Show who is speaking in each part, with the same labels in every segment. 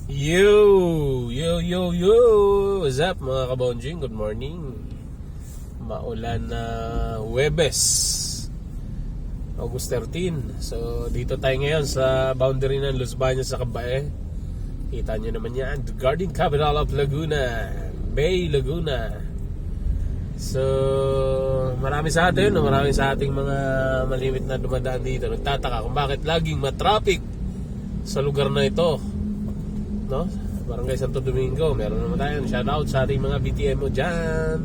Speaker 1: Yo! What's up mga kabonjing? Good morning. Maulan na Huwebes, August 13. So dito tayo ngayon sa boundary ng Los Baños sa Cabae. Kita nyo naman yan, the Garden Capital of Laguna, Bay Laguna. So marami sa ating mga malimit na dumadaan dito nagtataka kung bakit laging matraffic sa lugar na ito, no? Barangay Santo Domingo. Meron naman tayo shoutout sa ating mga BTMO dyan.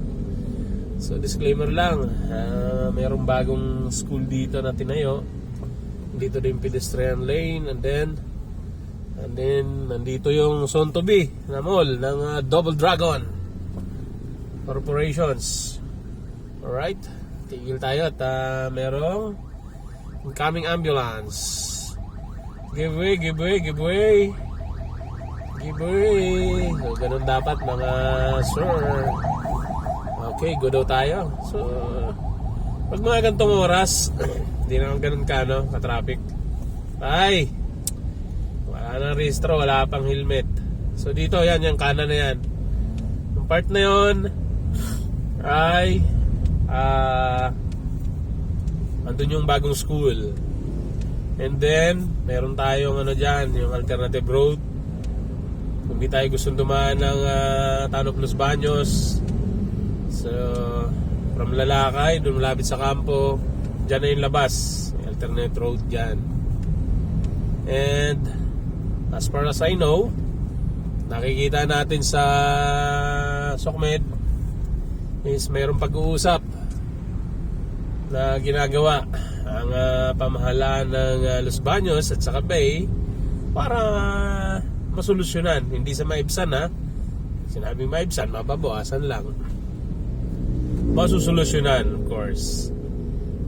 Speaker 1: So disclaimer lang, merong bagong school dito na tinayo. Dito din pedestrian lane, and then nandito yung soon to be na mall ng Double Dragon Corporations. Alright, tigil tayo at merong incoming ambulance. Give way. So ganun dapat mga sir. Okay, go daw tayo. So pag mga gantong oras hindi naman ganun ka-traffic. Ay, wala nang rehistro, wala pang helmet. So dito yan, yung kanan na yan, yung part na yon ay andun yung bagong school. And then meron tayong dyan, yung alternative road. Kung di tayo gustong dumaan ng Town of Los Baños, so from Lalakay, doon malapit sa kampo, dyan na yung labas, may alternate road dyan. And as far as I know, nakikita natin sa SOCMED is mayroong pag-uusap na ginagawa ang pamahalaan ng Los Baños at saka Bay para masolusyonan, hindi sa maibsan sinabing maibsan, mababawasan lang, masusolusyonan of course.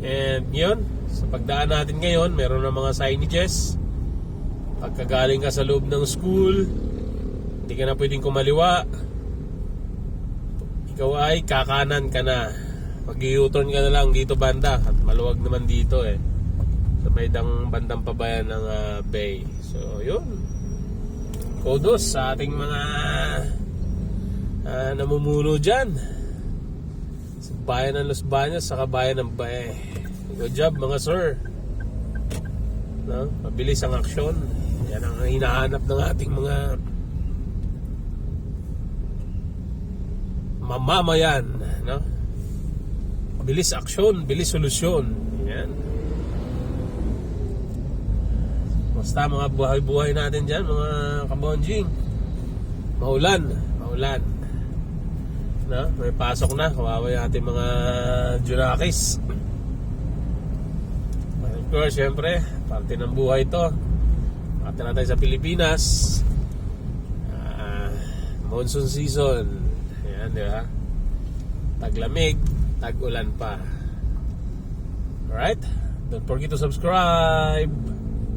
Speaker 1: And yun, sa pagdaan natin ngayon, meron na mga signages. Pagkagaling ka sa loob ng school, hindi ka na pwedeng kumaliwa, ikaw ay kakanan ka na, mag-u-turn ka na lang dito banda, at maluwag naman dito sa may bandang pabayan ng Bay. So yun, kudos sa ating mga namumuno dyan sa bayan ng Los Baños sa kabayan ng Bay. Good job mga sir, no? Mabilis ang aksyon, yan ang hinahanap ng ating mga mamamayan, no? Bilis aksyon, bilis solusyon. Yan. Basta mga buhay-buhay natin dyan, mga kabonjing. Maulan, no? May pasok na, kawawa yung ating mga Junakis. Of course, syempre, parte ng buhay ito. Parte na tayo sa Pilipinas. Monsoon season. Ayan, di ba? Taglamig, tag-ulan pa. Alright? Don't forget to subscribe,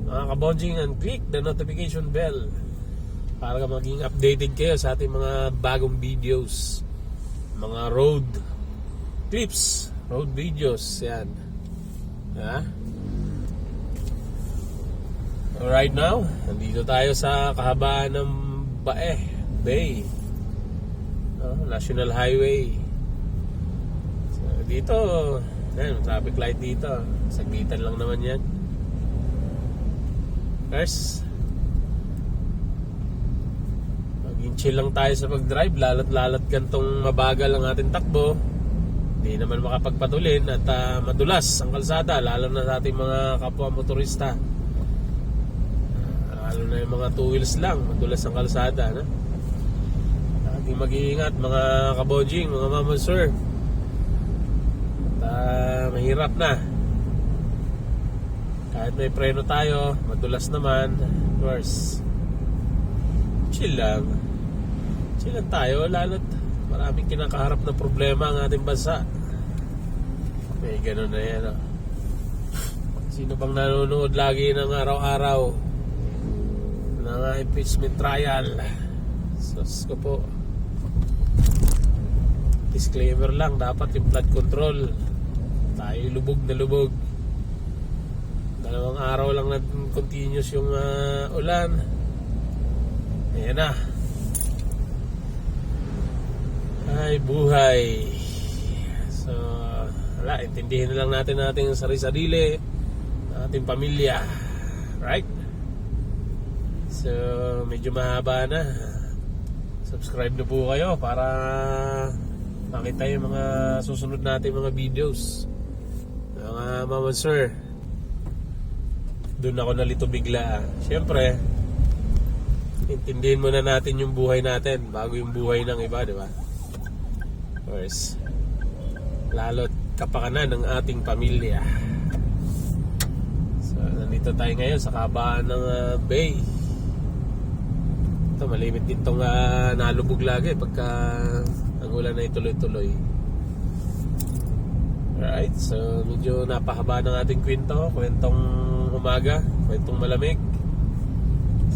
Speaker 1: mga kabonjing, and click the notification bell para maging updated kayo sa ating mga bagong videos, mga road clips, road videos. Yan. Alright, now nandito tayo sa kahabaan ng Bay, National Highway. So dito, traffic light dito, saglitan lang naman yan. First, maging chill lang tayo sa pag-drive. Lalat gantong mabagal ang ating takbo, hindi naman makapagpatulin at madulas ang kalsada, lalo na sa ating mga kapwa motorista, lalo na yung mga two wheels lang, madulas ang kalsada, no? Laging mag-iingat mga kabonjing, mga mama sir. At mahirap na kahit may preno tayo, madulas naman. Of course, chill lang tayo, lalo't maraming kinakaharap na problema ang ating bansa. May ganun na yan, Sino bang nanonood lagi ng araw-araw ng impeachment trial? Sus ko po. Disclaimer lang, dapat yung flood control, tayo lubog na lubog. 2 araw lang na continuous yung ulan. Ayan na. Ay, buhay. So, wala, intindihin na lang natin ating sarili-sarili, ating pamilya. Right? So, medyo mahaba na. Subscribe na po kayo para makita yung mga susunod natin mga videos. Mga mama sir, doon ako nalito bigla. Siyempre, intindihin muna natin yung buhay natin bago yung buhay ng iba, di ba? Of course, lalo't kapakanan ng ating pamilya. So, nandito tayo ngayon sa kabaan ng bay. Ito, malimit din itong nalubog lagi pagka ang ulan na ituloy-tuloy. Alright, so medyo napahaba ng ating kwentong umaga, kwentong malamig.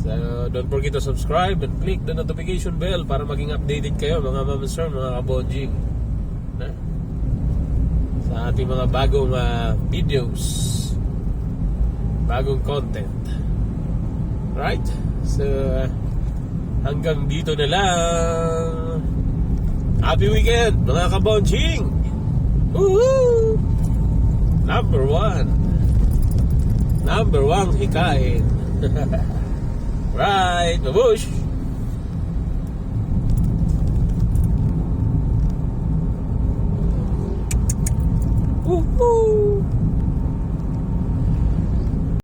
Speaker 1: So don't forget to subscribe and click the notification bell para maging updated kayo mga mamaster, mga kabonjing, sa ating mga bagong videos, bagong content. Right, so hanggang dito na lang. Happy weekend mga kabonjing. Woohoo! Number one hikain. Right, babush.